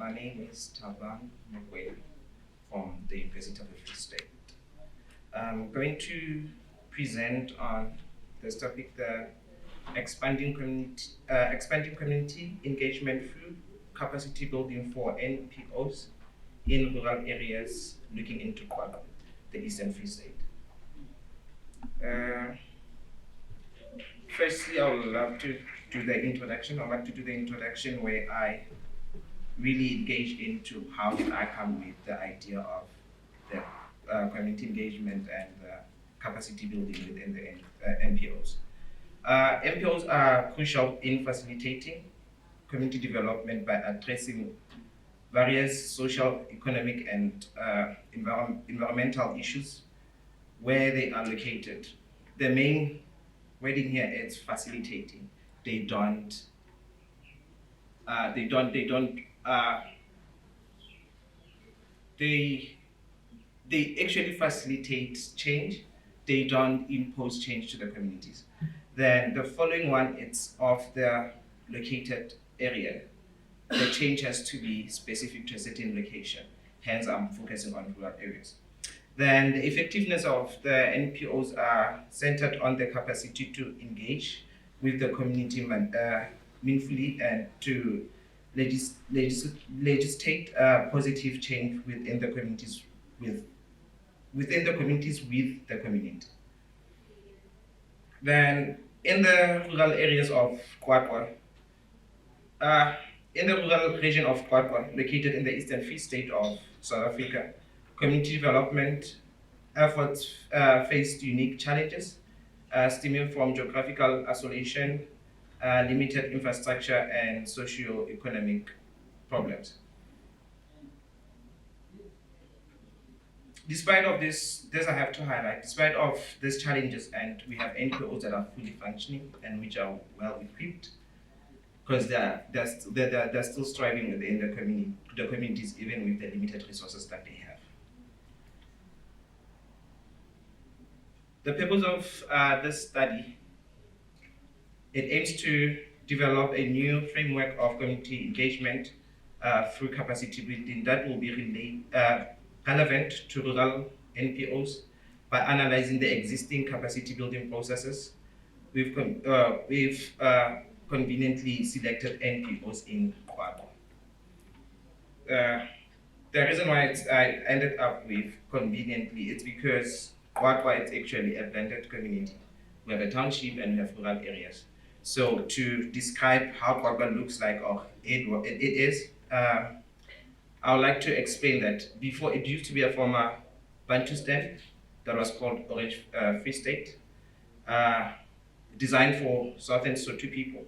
My name is Thabang from the University of the Free State. I'm going to present on this topic, the expanding community engagement through capacity building for NPOs in rural areas, looking into Qwaqwa, the Eastern Free State. Firstly, I would love to do the introduction. I'd like to do the introduction where I really engage into how did I come with the idea of the community engagement and capacity building within the NPOs. NPOs are crucial in facilitating community development by addressing various social, economic, and environmental issues where they are located. The main wording here is facilitating. They actually facilitate change. They don't impose change to the communities. Then the following one, it's of the located area. The change has to be specific to a certain location. Hence, I'm focusing on rural areas. Then the effectiveness of the NPOs are centered on the capacity to engage with the community meaningfully and to legislate positive change within the communities with the community. Then in the rural areas of Qwaqwa, in the rural region of Qwaqwa, located in the Eastern Free State of South Africa, community development efforts faced unique challenges stemming from geographical isolation, limited infrastructure, and socio-economic problems. Despite of this I have to highlight, despite of these challenges, and we have NPOs that are fully functioning and which are well equipped, because they're still striving within the communities, even with the limited resources that they have. The purpose of this study, it aims to develop a new framework of community engagement through capacity building that will be relevant to rural NPOs by analyzing the existing capacity building processes. We've conveniently selected NPOs in Qwaqwa. The reason why I ended up with conveniently, it's because Qwaqwa is actually a blended community. We have a township and we have rural areas. So to describe how Qwaqwa looks like, or it is, I would like to explain that before it used to be a former Bantustan that was called Orange Free State, designed for Southern Sotho people,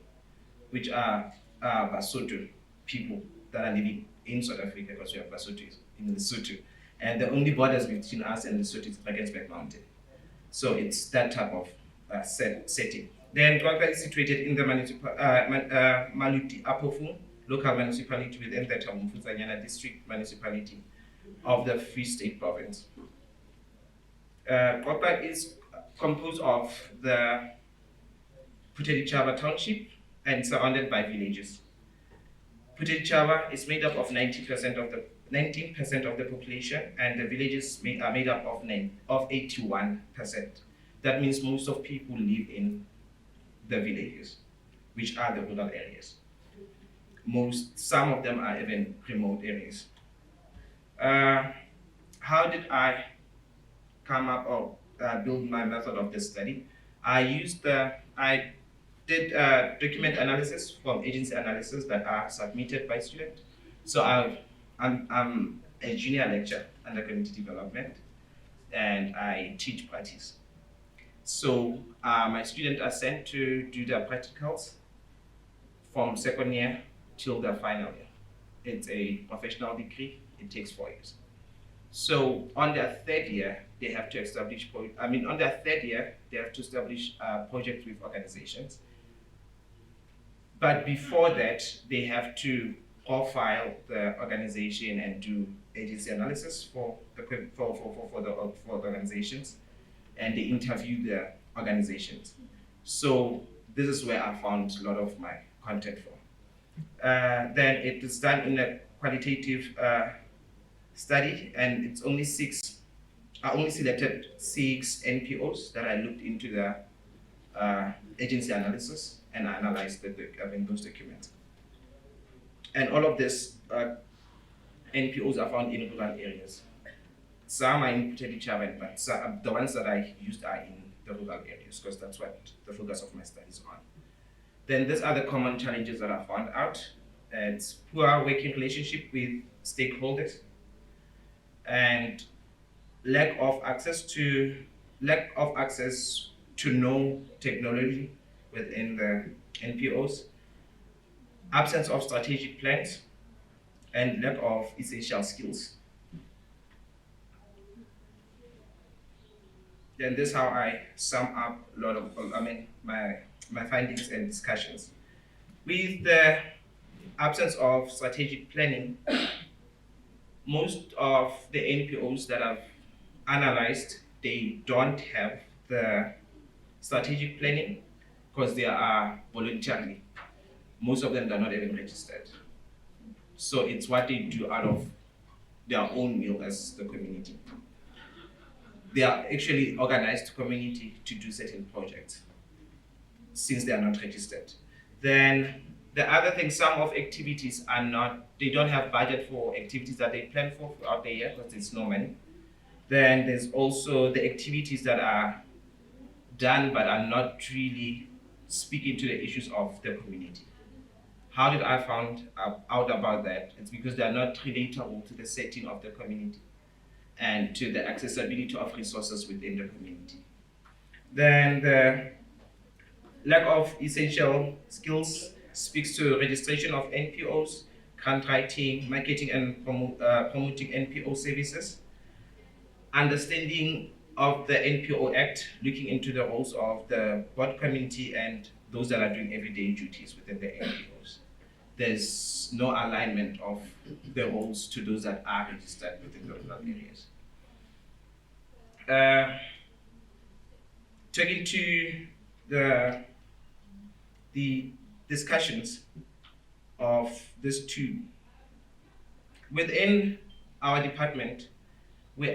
which are Basotho people that are living in South Africa, because we have Basotho in Lesotho. And the only borders between us and Lesotho is Drakensberg Mountain. So it's that type of setting. Then Qwaqwa is situated in the Maluti Apofu local municipality within the Tamumfuzanyana district municipality of the Free State province. Qwaqwa is composed of the Putedichaba township and surrounded by villages. Putedichaba is made up of 19% of the population, and the villages are made up of 81%. That means most of people live in the villages, which are the rural areas. Some of them are even remote areas. How did I come up or build my method of this study? I did document analysis from agency analysis that are submitted by students. So I'm a junior lecturer under community development, and I teach practice. So my students are sent to do their practicals from second year till the final year. It's a professional degree. It takes 4 years. So on their third year, they have to establish. On their third year, they have to establish projects with organizations. But before that, they have to profile the organization and do agency analysis for the organizations, and they interview the organizations. So this is where I found a lot of my content from. Then it is done in a qualitative study, and it's only six. I only selected 6 NPOs that I looked into the agency analysis, and I analyzed those documents. And all of these NPOs are found in rural areas. Some are in Qwaqwa, but the ones that I used are in the rural areas because that's what the focus of my study is on. Then these are the common challenges that I found out. It's poor working relationship with stakeholders and lack of access to know technology within the NPOs, absence of strategic plans, and lack of essential skills. Then this is how I sum up a lot of my findings and discussions. With the absence of strategic planning, most of the NPOs that I've analyzed, they don't have the strategic planning because they are voluntary. Most of them are not even registered. So it's what they do out of their own will as the community. They are actually organized community to do certain projects since they are not registered. Then the other thing, some of activities are not, they don't have budget for activities that they plan for throughout the year because there's no money. Then there's also the activities that are done but are not really speaking to the issues of the community. How did I find out about that? It's because they are not relatable to the setting of the community and to the accessibility of resources within the community. Then the lack of essential skills speaks to registration of NPOs, grant writing, marketing and promoting NPO services, understanding of the NPO Act, looking into the roles of the board community and those that are doing everyday duties within the NPOs. There's no alignment of the roles to those that are registered within the rural areas. Taking to the discussions of this two. Within our department, we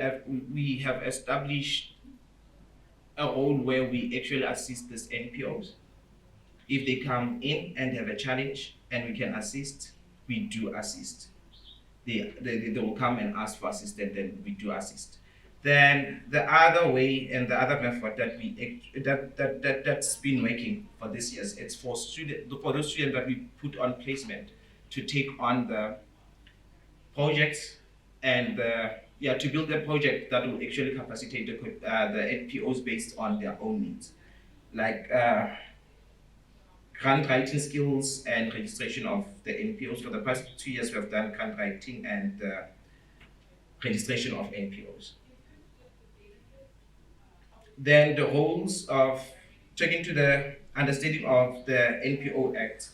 have established a role where we actually assist these NPOs. If they come in and have a challenge and we can assist, we do assist. They will come and ask for assistance, then we do assist. Then the other way and the other method that's been working for this year, it's for those students that we put on placement to take on the projects and to build a project that will actually capacitate the NPOs based on their own needs, like grant writing skills and registration of the NPOs. For the past 2 years, we have done grant writing and registration of NPOs. Then the roles of taking to the understanding of the NPO Act,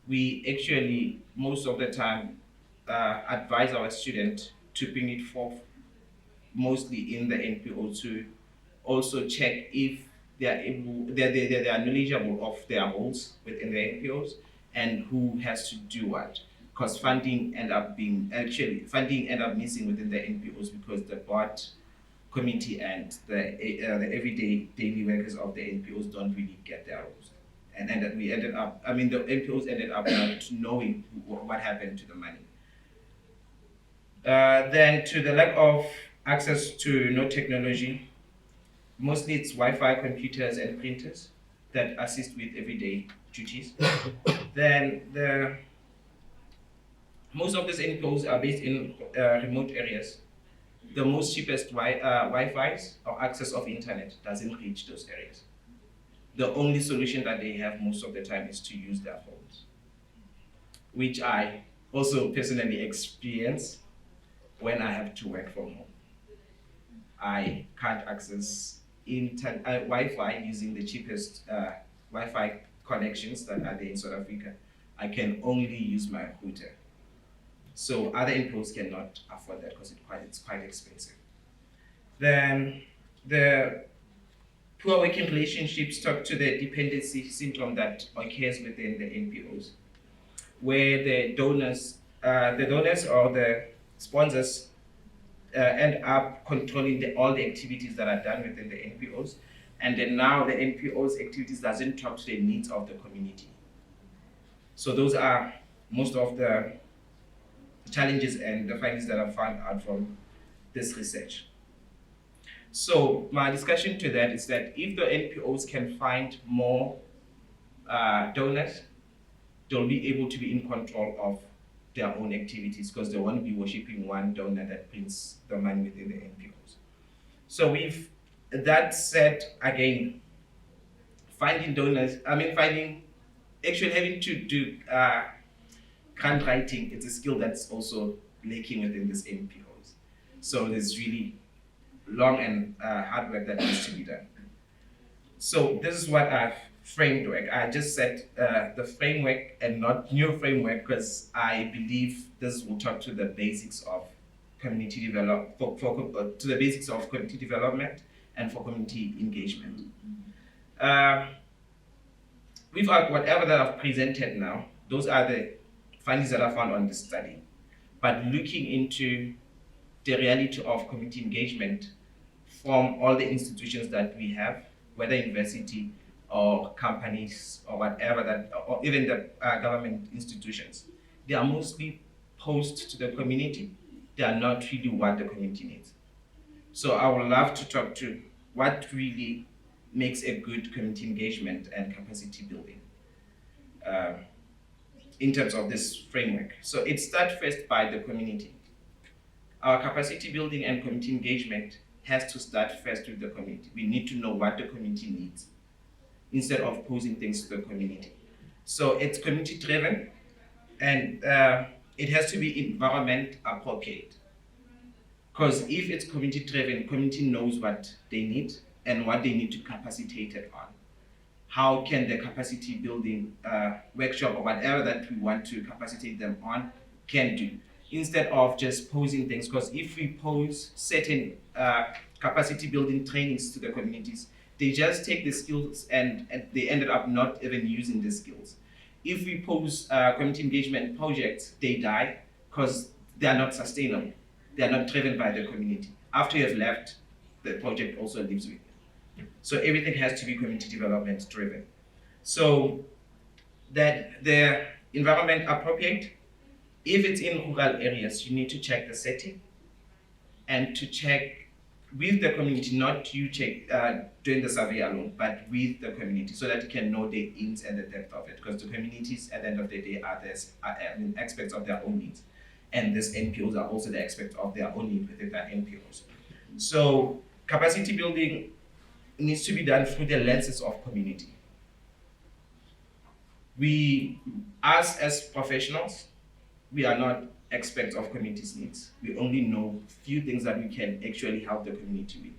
we actually most of the time advise our students to bring it forth mostly in the NPO to also check if they are knowledgeable of their roles within the NPOs and who has to do what. Because funding end up missing within the NPOs because the board committee and the everyday daily workers of the NPOs don't really get their roles. And then the NPOs ended up not knowing what happened to the money. Then to the lack of access to no technology, mostly it's Wi-Fi computers and printers that assist with everyday duties. Then most of these NPOs are based in remote areas. The most cheapest Wi-Fi's or access of internet doesn't reach those areas. The only solution that they have most of the time is to use their phones, which I also personally experience when I have to work from home. I can't access Wi-Fi using the cheapest Wi-Fi connections that are there in South Africa. I can only use my router. So other NPOs cannot afford that because it's quite expensive. Then the poor working relationships talk to the dependency syndrome that occurs within the NPOs, where the donors the donors or the sponsors end up controlling all the activities that are done within the NPOs, and then now the NPOs activities doesn't talk to the needs of the community. So those are most of the challenges and the findings that I found out from this research. So my discussion to that is that if the NPOs can find more donors, they'll be able to be in control of their own activities because they won't be worshipping one donor that brings the money within the NPOs. So with that said, again, finding donors, actually having to do grant writing, it's a skill that's also lacking within this NPOs. So there's really long and hard work that needs to be done. So this is what I've framework. I just said the framework and not new framework because I believe this will talk to the basics of community development, to the basics of community development and for community engagement. With whatever that I've presented now, those are the findings that I found on this study. But looking into the reality of community engagement from all the institutions that we have, whether university or companies or whatever that, or even the government institutions, they are mostly posed to the community. They are not really what the community needs. So I would love to talk to what really makes a good community engagement and capacity building in terms of this framework. So it starts first by the community. Our capacity building and community engagement has to start first with the community. We need to know what the community needs instead of posing things to the community. So it's community driven and it has to be environment appropriate. Because if it's community driven, community knows what they need and what they need to capacitate it on. How can the capacity building workshop or whatever that we want to capacitate them on can do, instead of just posing things? Because if we pose certain capacity building trainings to the communities, they just take the skills and they ended up not even using the skills. If we pose community engagement projects, they die because they are not sustainable. They are not driven by the community. After you have left, the project also lives with you. So everything has to be community development driven. So that the environment appropriate. If it's in rural areas, you need to check the setting and to check with the community, not you check doing the survey alone, but with the community so that you can know the ins and the depth of it. Because the communities at the end of the day are experts of their own needs. And these NPOs are also the experts of their own needs within their NPOs. So capacity building needs to be done through the lenses of community. We, us as professionals, we are not experts of community's needs. We only know few things that we can actually help the community with.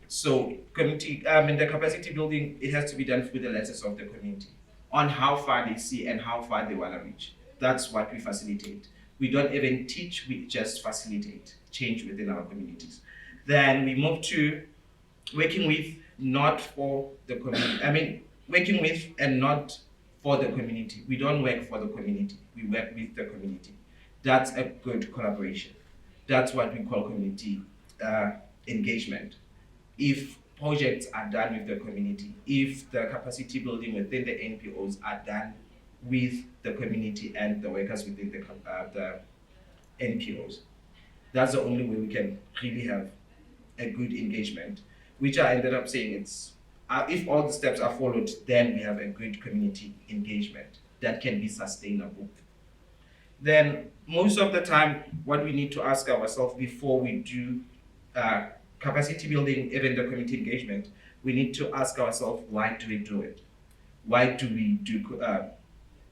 So community, the capacity building, it has to be done through the lenses of the community on how far they see and how far they want to reach. That's what we facilitate. We don't even teach, we just facilitate change within our communities. Then we move to working with, not for the community. Working with and not for the community. We don't work for the community, we work with the community. That's a good collaboration. That's what we call community engagement. If projects are done with the community, if the capacity building within the NPOs are done with the community and the workers within the NPOs, that's the only way we can really have a good engagement, which I ended up saying it's, if all the steps are followed, then we have a good community engagement that can be sustainable. Then most of the time, what we need to ask ourselves before we do capacity building, even the community engagement, we need to ask ourselves, why do we do it? Why do we do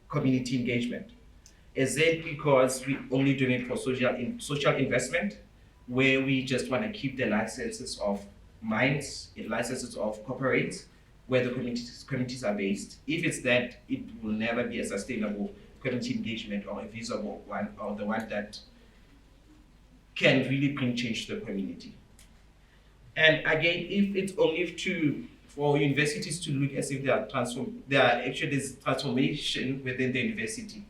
community engagement? Is it because we only do it for social investment, where we just want to keep the licenses of mines, licenses of corporates, where the communities are based? If it's that, it will never be a sustainable community engagement or a visible one, or the one that can really bring change to the community. And again, if it's only for universities to look as if there are actually this transformation within the university,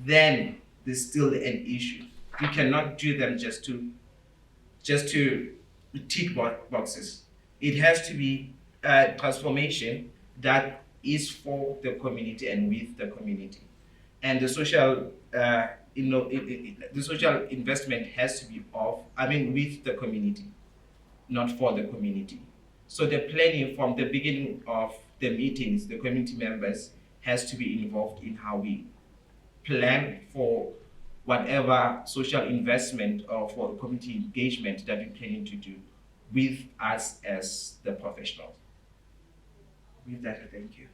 then there's still an issue. You cannot do them just to tick boxes. It has to be a transformation that is for the community and with the community. And the social, the social investment has to be with the community, not for the community. So the planning from the beginning of the meetings, the community members has to be involved in how we plan for whatever social investment or for community engagement that we're planning to do with us as the professionals. With that, I thank you.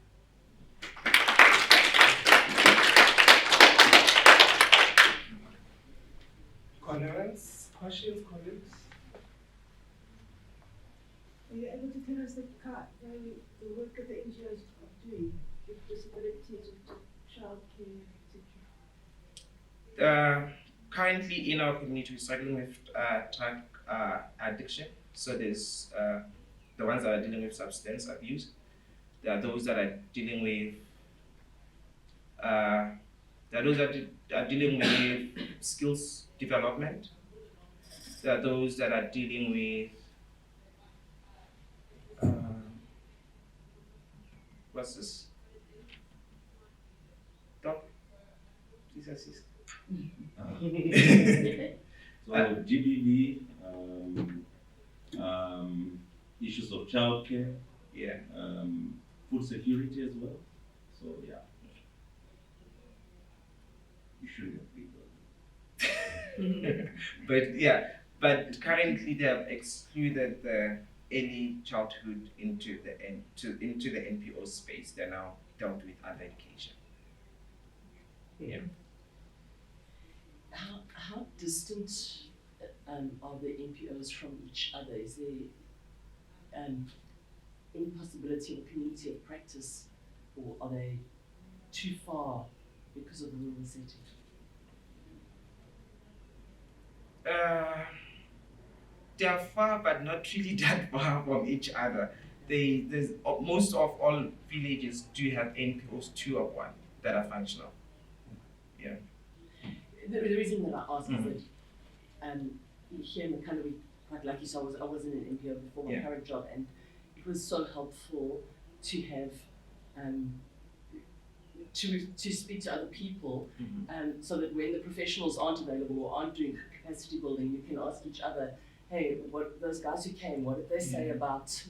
Comments, questions, colleagues? Are you able to tell us the work that the NGOs are doing with disabilities, with childcare, etc.? Currently in our community, we're struggling with drug addiction. So there's the ones that are dealing with substance abuse. There are those that are dealing with skills development. There are those that are dealing with what's this? Doc, please assist. So GBV, issues of childcare, Yeah. Food security as well. So yeah, you shouldn't be but currently they have excluded the early childhood into the NPO space. They're now dealt with under education. Yeah. How distant are the NPOs from each other? Is there any possibility of community of practice, or are they too far because of the rural setting? They are far, but not really that far from each other. There's most of all villages do have NPOs, 2 of 1 that are functional. Yeah. The reason that I ask is that here in the country, quite lucky, so I was in an NPO before my current job, and it was so helpful to have to speak to other people, so that when the professionals aren't available or aren't doing capacity building, you can ask each other, hey, what those guys who came, what did they say about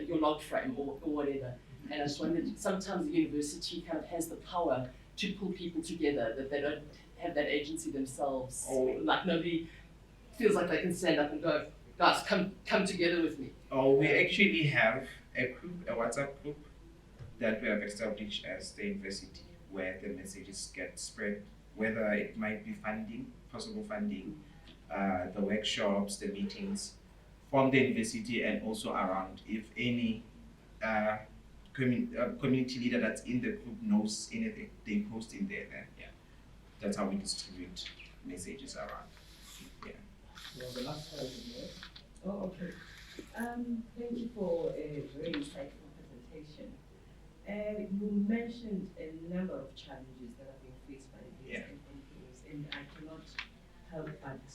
your log frame or whatever? And I just wondered, sometimes the university kind of has the power to pull people together, that they don't have that agency themselves. Like nobody feels like they can stand up and go, guys, come together with me. We actually have a group, a WhatsApp group that we have established as the university, where the messages get spread, whether it might be funding, possible funding, the workshops, the meetings from the university, and also around. If any community leader that's in the group knows anything, they post in there. Then that's how we distribute messages around. Well, the last slide is there. Oh, okay. Thank you for a very insightful presentation. You mentioned a number of challenges that are being faced by these NPOs, and I cannot help but,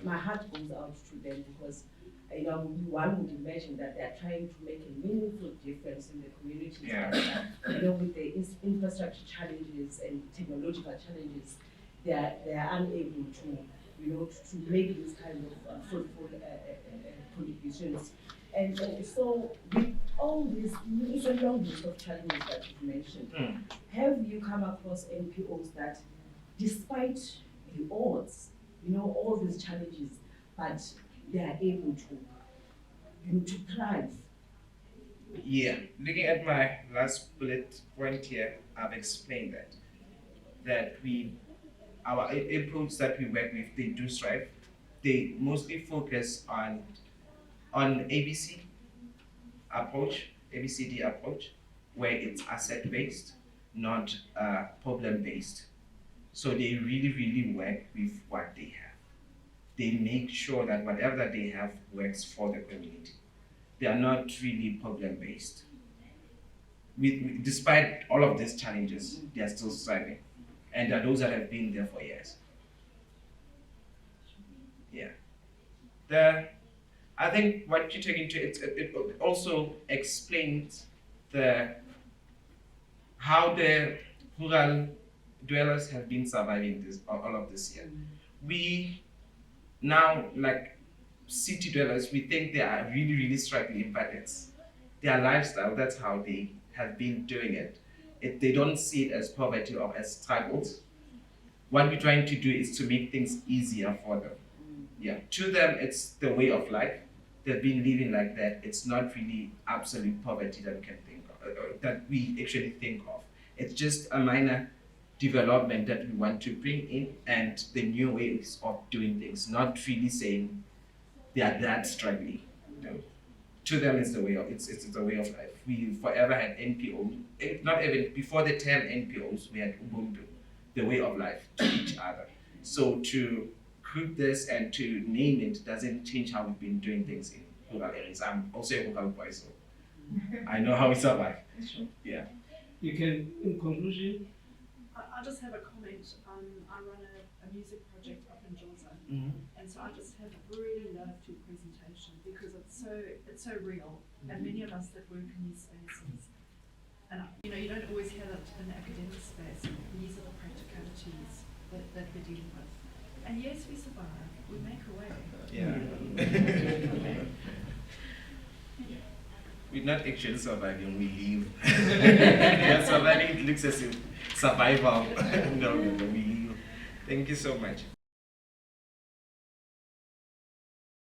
my heart goes out to them because, one would imagine that they are trying to make a meaningful difference in the communities. But, with the infrastructure challenges and technological challenges, they are unable to make these kind of fruitful contributions. And so with all this, it's a long list of challenges that you've mentioned. Have you come across NPOs that, despite the odds, all these challenges, but they are able to thrive? Yeah, looking at my last bullet point here, I've explained that our approach that we work with, they do strive. They mostly focus on ABCD approach, where it's asset based, not problem based. So they really, really work with what they have. They make sure that whatever that they have works for the community. They are not really problem based. Despite all of these challenges, they are still striving. and there are those that have been there for years. Yeah. I think what you take into it also explains how the rural dwellers have been surviving all of this year. We now, like city dwellers, we think they are really, really struggling, but it's their lifestyle, that's how they have been doing it. They don't see it as poverty or as struggles. What we're trying to do is to make things easier for them. Yeah, to them, it's the way of life. They've been living like that. It's not really absolute poverty that we can think of, that we actually think of. It's just a minor development that we want to bring in and the new ways of doing things, not really saying they are that struggling. No. To them, it's the way of it's the way of life. We forever had NPOs. Not even before the term NPOs, we had Ubuntu, the way of life to each other. So to group this and to name it doesn't change how we've been doing things in rural areas. I'm also a rural boy, so I know how we survive. Yeah. You can, in conclusion, I just have a comment. I run a music project up in Georgia, and so I just have really loved your presentation because it's so real, and many of us that work in these spaces, and you don't always have it in the academic space. These are the practicalities that we're dealing with, and yes, we survive. We make a way. Yeah. We're not actually surviving, we live. Yeah, surviving looks as if survival. No, we live. Thank you so much.